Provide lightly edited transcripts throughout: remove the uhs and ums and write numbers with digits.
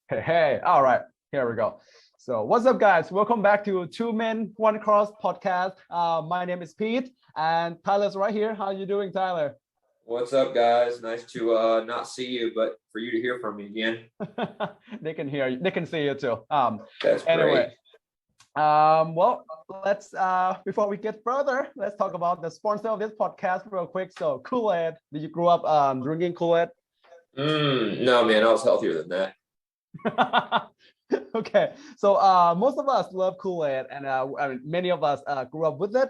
Hey, all right, here we go. So, what's up, guys? Welcome back to Two Men, One Cross podcast. My name is Pete, and Tyler's right here. How you doing, Tyler? What's up, guys? Nice to not see you, but for you to hear from me again. They can hear you. They can see you too. That's Anyway, great. well, let's before we get further, let's talk about the sponsor of this podcast real quick. So, Kool-Aid. Did you grow up drinking Kool-Aid? No, man, I was healthier than that. Okay, so most of us love Kool-Aid, and I mean, many of us grew up with it.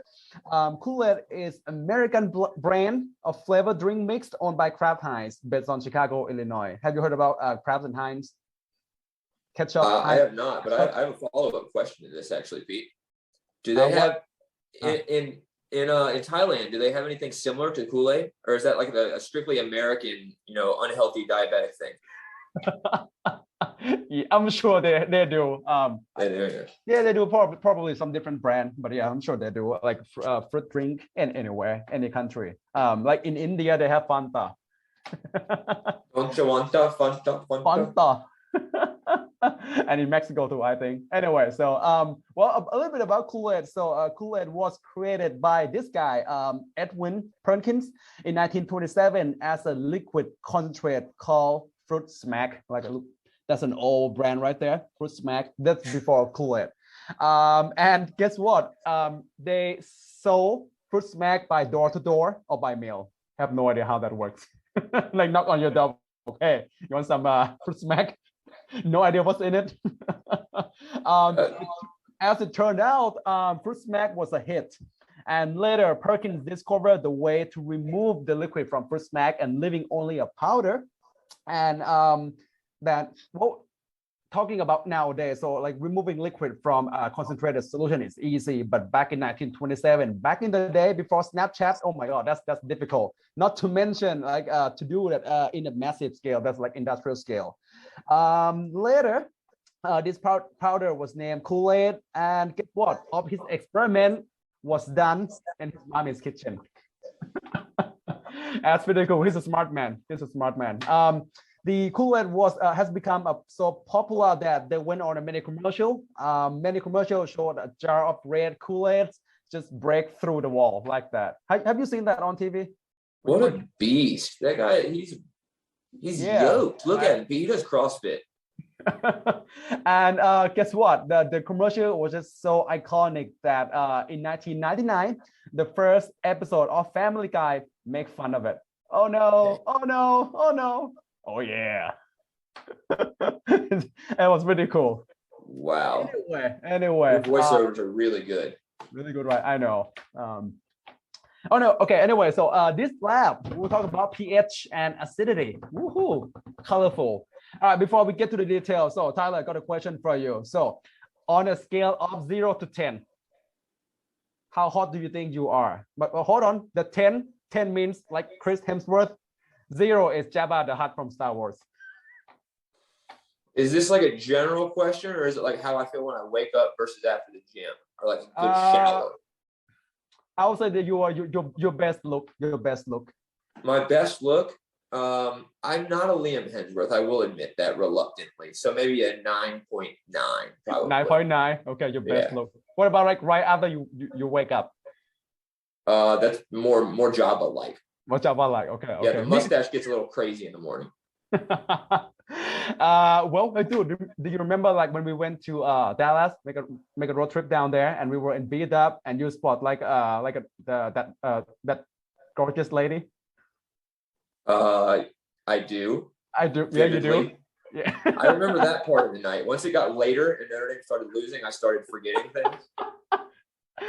Kool-Aid is American brand of flavored drink mix owned by Kraft Heinz, based on Chicago, Illinois. Have you heard about Kraft and Heinz ketchup? I have not, but I have a follow-up question to this actually, Pete. Do they have in Thailand? Do they have anything similar to Kool-Aid, or is that like a strictly American, unhealthy diabetic thing? Yeah, I'm sure they do. They do. Yeah, they do probably some different brand, but yeah, I'm sure they do like fruit drink in anywhere, any country. Like in India, they have Fanta. Don't you want the Fanta? Fanta. And in Mexico too, I think. Anyway, so well, a little bit about Kool-Aid. So Kool-Aid was created by this guy, Edwin Perkins, in 1927 as a liquid concentrate called Fruit Smack. That's an old brand right there, Fruit Smack. That's before Kool-Aid. And guess what? They sold Fruit Smack by door to door or by mail. Have no idea how that works. Like knock on your door. Hey, you want some Fruit Smack? No idea what's in it. As it turned out, Fruit Smack was a hit. And later, Perkins discovered the way to remove the liquid from Fruit Smack and leaving only a powder. And talking about nowadays, so like removing liquid from a concentrated solution is easy, but back in 1927, back in the day before Snapchat, oh my God, that's difficult. Not to mention like to do that in a massive scale, that's like industrial scale. Later, this powder was named Kool-Aid, and guess what? Of his experiment was done in his mommy's kitchen. That's pretty cool. He's a smart man. The Kool-Aid has become so popular that they went on a mini commercial. Many commercials showed a jar of red Kool-Aid just break through the wall like that. Have you seen that on TV? What a beast! That guy, he's yoked. Look at him. He does CrossFit. And guess what? The commercial was just so iconic that in 1999, the first episode of Family Guy make fun of it. Oh no! Oh no! Oh no! Oh yeah. It was pretty cool. Wow. Anyway. Your voiceovers are really good. Really good, right? I know. Oh no, okay. Anyway, so this lab, we'll talk about pH and acidity. Woohoo, colorful. All right, before we get to the details, so Tyler, I got a question for you. So on a scale of 0 to 10, how hot do you think you are? But hold on, the 10 means like Chris Hemsworth. 0 is Jabba the Hutt from Star Wars. Is this like a general question, or is it like how I feel when I wake up versus after the gym, or like a good shower? I would say that you are your best look. Your best look. My best look. I'm not a Liam Hemsworth. I will admit that reluctantly. So maybe a 9.9. Probably 9.9. Okay, your best look. What about like right after you wake up? That's more Jabba like. More Jabba like. Okay. Yeah, the mustache gets a little crazy in the morning. Well, do you remember like when we went to Dallas, make a road trip down there, and we were in beat up, and you spot that gorgeous lady? I do. Yeah, you do. Yeah. I remember that part of the night. Once it got later and Notre Dame started losing, I started forgetting things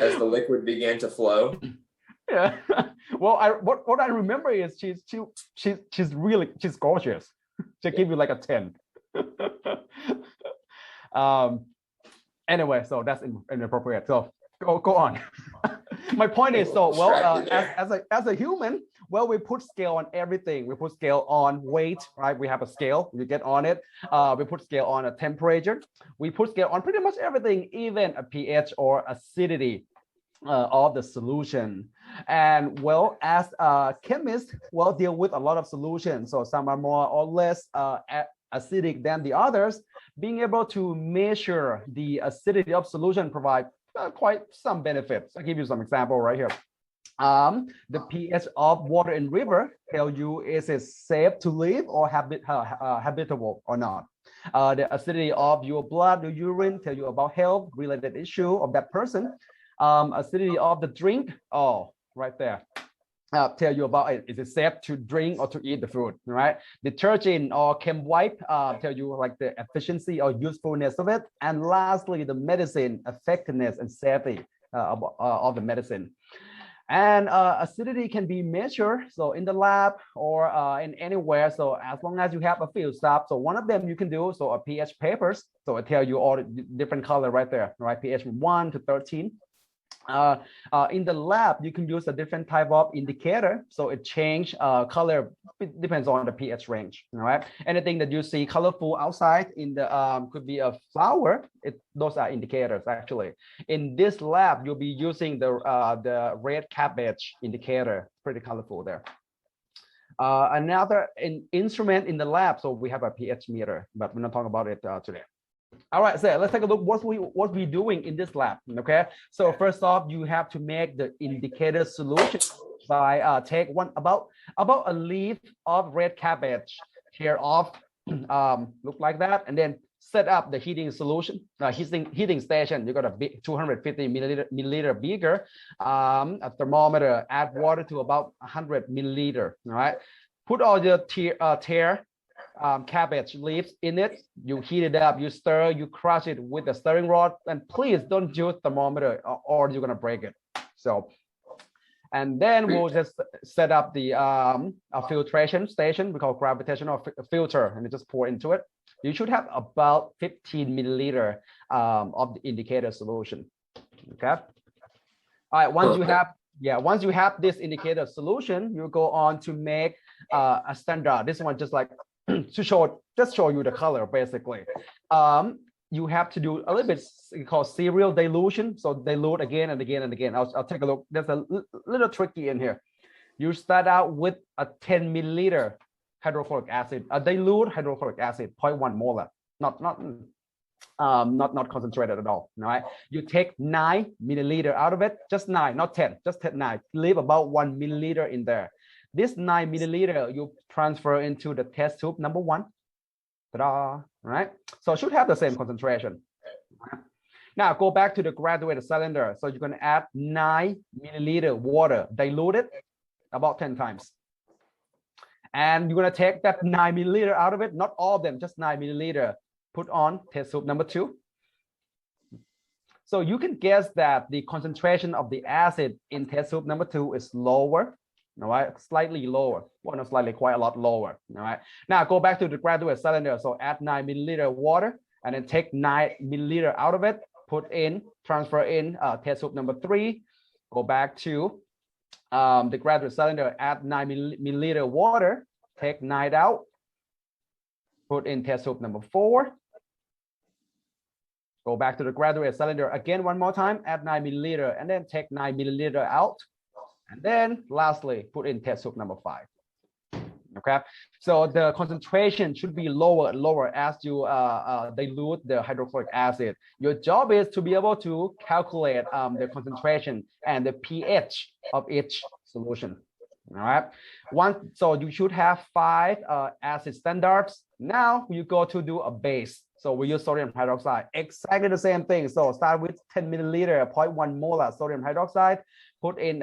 as the liquid began to flow. Yeah. Well, what I remember is she's gorgeous. She give you like a 10. Anyway, so that's inappropriate. So go on. My point is, so well, as a human, well, we put scale on everything. We put scale on weight, right? We have a scale. You get on it. We put scale on a temperature. We put scale on pretty much everything, even a pH or acidity of the solution. And well, as a chemist, well, deal with a lot of solutions. So some are more or less acidic than the others, being able to measure the acidity of solution provide quite some benefits. I'll give you some example right here. The pH of water in river tell you is it safe to live or habitable or not. The acidity of your blood, your urine tell you about health related issue of that person. Acidity of the drink, oh, right there. Tell you about is it safe to drink or to eat the food, right? Detergent or chem wipe tell you like the efficiency or usefulness of it. And lastly, the medicine effectiveness and safety of the medicine. And acidity can be measured so in the lab or in anywhere, so as long as you have a field stop. So one of them you can do so a pH papers, so it tell you all the different color right there, right? pH from 1 to 13. In the lab you can use a different type of indicator, so it change color. It depends on the pH range. All right, anything that you see colorful outside in the could be a flower, those are indicators. Actually, in this lab you'll be using the Red-Cabbage Indicator, pretty colorful there. Another instrument in the lab, so we have a pH meter, but we're not talking about it today. All right, so let's take a look what we doing in this lab. Okay, so first off, you have to make the indicator solution by take about a leaf of red cabbage, tear off, look like that, and then set up the heating solution, heating station. You got a big 250 milliliter beaker, a thermometer, add water to about 100 milliliter. All right, put all your tear cabbage leaves in it. You heat it up, you stir, you crush it with a stirring rod, and please don't use thermometer or you're gonna break it. So, and then we'll just set up the a filtration station we call gravitational filter, and just pour into it. You should have about 15 milliliter of the indicator solution. Okay. All right. Once you have this indicator solution, you go on to make a standard. This one just like to show you the color basically. You have to do a little bit called serial dilution. So dilute again and again and again. I'll take a look. There's a little tricky in here. You start out with a 10 milliliter hydrochloric acid, a dilute hydrochloric acid, 0.1 molar, not concentrated at all. All right. You take 9 milliliter out of it, just 9, not 10, just 9. Leave about 1 milliliter in there. This 9 milliliter you transfer into the test tube number 1. Ta-da! Right? So it should have the same concentration. Now go back to the graduated cylinder. So you're going to add 9 milliliter water, dilute it about 10 times. And you're going to take that 9 milliliter out of it, not all of them, just 9 milliliter. Put on test tube number 2. So you can guess that the concentration of the acid in test tube number 2 is lower. All right, slightly lower. Well, not slightly, quite a lot lower. All right. Now go back to the graduate cylinder. So add 9 milliliter water, and then take 9 milliliter out of it. Put in, transfer in test tube number 3. Go back to the graduate cylinder. Add 9 milliliter water. Take 9 out. Put in test tube number 4. Go back to the graduate cylinder again one more time. Add 9 milliliter, and then take 9 milliliter out. And then lastly, put in test tube number 5. Okay, so the concentration should be lower and lower as you dilute the hydrochloric acid. Your job is to be able to calculate the concentration and the pH of each solution. All right, so you should have 5 acid standards. Now you go to do a base. So we use sodium hydroxide, exactly the same thing. So start with 10 milliliter, 0.1 molar sodium hydroxide, put in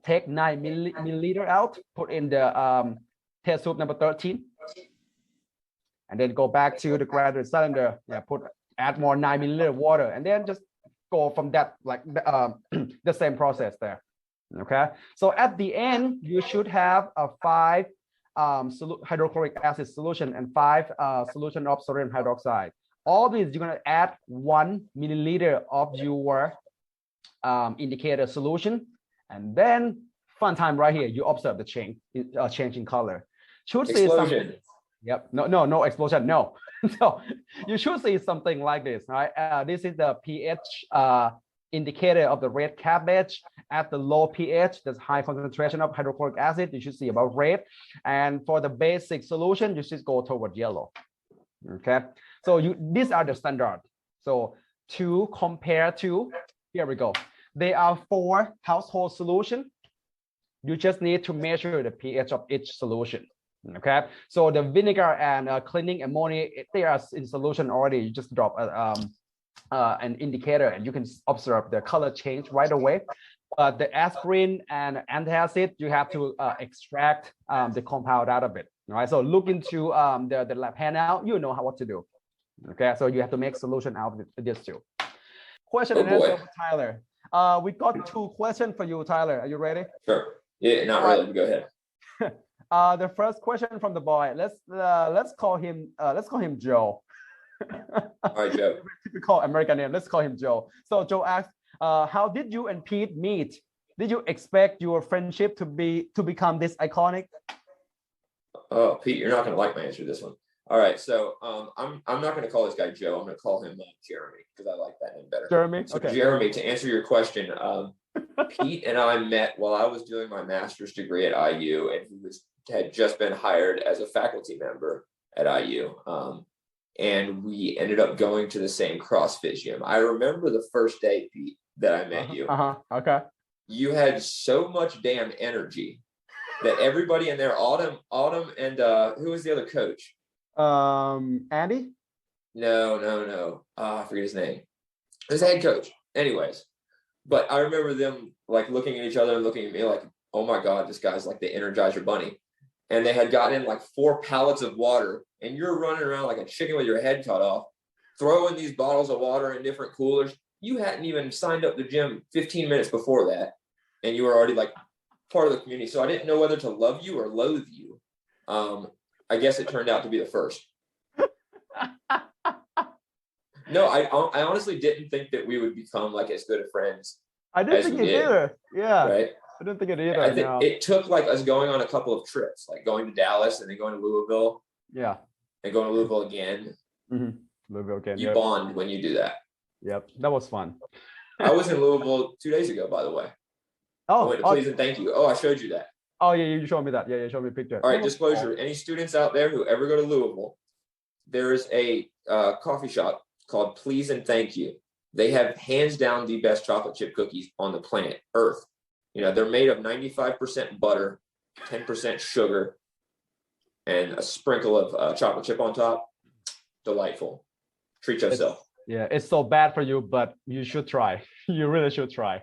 take 9 milliliter out, put in the test tube number 13, and then go back to the graduate cylinder. Add more 9 milliliter water, and then just go from that, like the same process there. Okay, so at the end you should have a 5 hydrochloric acid solution and 5 solution of sodium hydroxide. All these you're going to add 1 milliliter of your indicator solution. And then fun time right here, you observe the change in color. Should see something. Yep. No explosion. No. So you should see something like this. Right. This is the pH indicator of the red cabbage. At the low pH, there's high concentration of hydrochloric acid. You should see about red. And for the basic solution, you should go toward yellow. Okay, so these are the standard. So to compare to, here we go. There are 4 household solution. You just need to measure the pH of each solution. Okay, so the vinegar and cleaning ammonia, they are in solution already. You just drop an indicator and you can observe the color change right away. But the aspirin and antacid, you have to extract the compound out of it. All right, so look into the lab handout. You know what to do. Okay, so you have to make solution out of this too. Question and answer for Tyler. We got 2 questions for you, Tyler. Are you ready? Sure. Yeah, not really. Right. Go ahead. The first question from the boy. Let's call him Joe. All right, Joe. Typical American name. Let's call him Joe. So Joe asks, how did you and Pete meet? Did you expect your friendship to become this iconic? Oh, Pete, you're not going to like my answer to this one. All right, so I'm not going to call this guy Joe. I'm going to call him Jeremy because I like that name better. Jeremy. So okay. Jeremy, to answer your question, Pete and I met while I was doing my master's degree at IU, and he had just been hired as a faculty member at IU. And we ended up going to the same CrossFit gym. I remember the first day, Pete, that I met you. Okay. You had so much damn energy that everybody in there, Autumn, and who was the other coach? Andy? No. I forget his name. His head coach. Anyways, but I remember them like looking at each other and looking at me like, oh my God, this guy's like the Energizer Bunny. And they had gotten in like 4 pallets of water, and you're running around like a chicken with your head cut off, throwing these bottles of water in different coolers. You hadn't even signed up the gym 15 minutes before that, and you were already like part of the community. So I didn't know whether to love you or loathe you. I guess it turned out to be the first. No, I honestly didn't think that we would become like as good of friends. I didn't think it either. Yeah. Right. I didn't think it either. I think it took like us going on a couple of trips, like going to Dallas and then going to Louisville. Yeah. And going to Louisville again. Mm-hmm. Louisville again. You bond when you do that. Yep. That was fun. I was in Louisville 2 days ago, by the way. Oh, I went to Please and Thank You. Oh, I showed you that. Oh, yeah, you showed me that. Yeah, you showed me a picture. All right, disclosure. Any students out there who ever go to Louisville, there is a coffee shop called Please and Thank You. They have hands down the best chocolate chip cookies on the planet Earth. You know, they're made of 95% butter, 10% sugar, and a sprinkle of chocolate chip on top. Delightful. Treat yourself. It's so bad for you, but you should try. You really should try.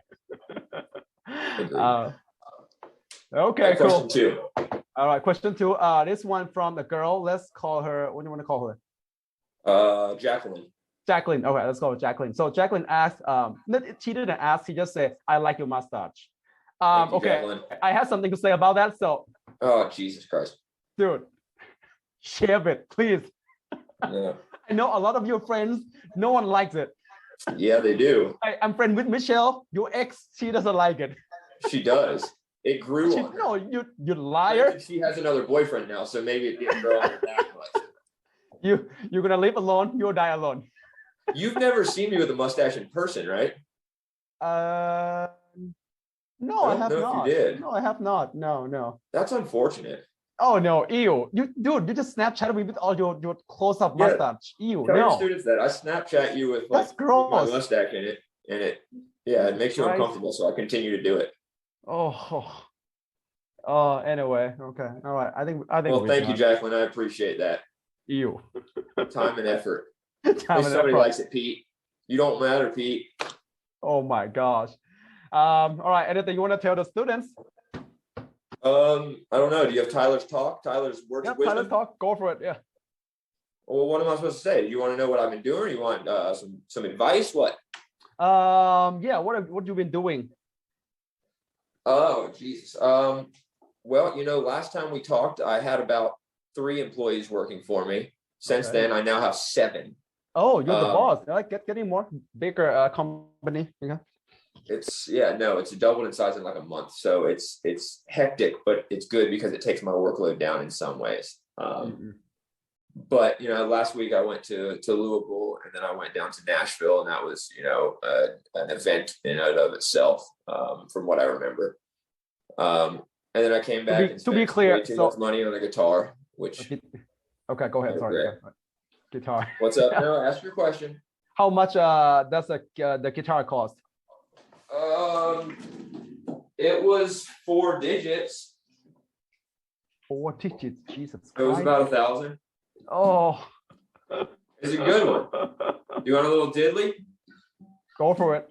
Okay, cool. Question 2. All right, question 2. This one from the girl. Let's call her. What do you want to call her? Jacqueline. Jacqueline. Okay, let's go with Jacqueline. So Jacqueline asked. She didn't ask. She just said, "I like your mustache." Okay, Jacqueline. I have something to say about that. So. Oh, Jesus Christ. Dude, shave it, please. Yeah. I know a lot of your friends. No one likes it. Yeah, they do. I'm friend with Michelle. Your ex, she doesn't like it. She does. It grew on her. No, you liar. She has another boyfriend now, so maybe it didn't grow on her that much. You're gonna live alone. You'll die alone. You've never seen me with a mustache in person, right? No, I have not. If you did. No, I have not. No. That's unfortunate. Oh no, ew! You just Snapchat me with all your close-up mustache. Ew, Tell your students that I Snapchat you with like my mustache in it, and it makes you uncomfortable. So I continue to do it. Oh. Anyway, okay, all right. I think. Well, thank you, Jacqueline. I appreciate that. Ew. Time and effort. Somebody likes it, Pete. You don't matter, Pete. Oh my gosh. All right. Anything you want to tell the students? I don't know. Do you have Tyler's talk? Tyler's words of wisdom? Tyler's talk. Go for it. Yeah. Well, what am I supposed to say? Do you want to know what I've been doing? Or you want some advice? What? Yeah. What you been doing? Oh, Jesus. Well, last time we talked, I had about 3 employees working for me. Since then, I now have 7. Oh, you're the boss. I like getting more bigger company. It's doubled in size in like a month. So it's hectic, but it's good because it takes my workload down in some ways. But, last week I went to Louisville, and then I went down to Nashville, and that was, an event in and of itself, from what I remember. And then I came back to be clear, too much money on a guitar, which. Okay, go ahead. Sorry. guitar. What's up? No, ask your question. How much does the guitar cost? It was 4 digits. 4 digits. Jesus Christ. It was about 1,000. Oh. It's a good one. You want a little diddly? Go for it.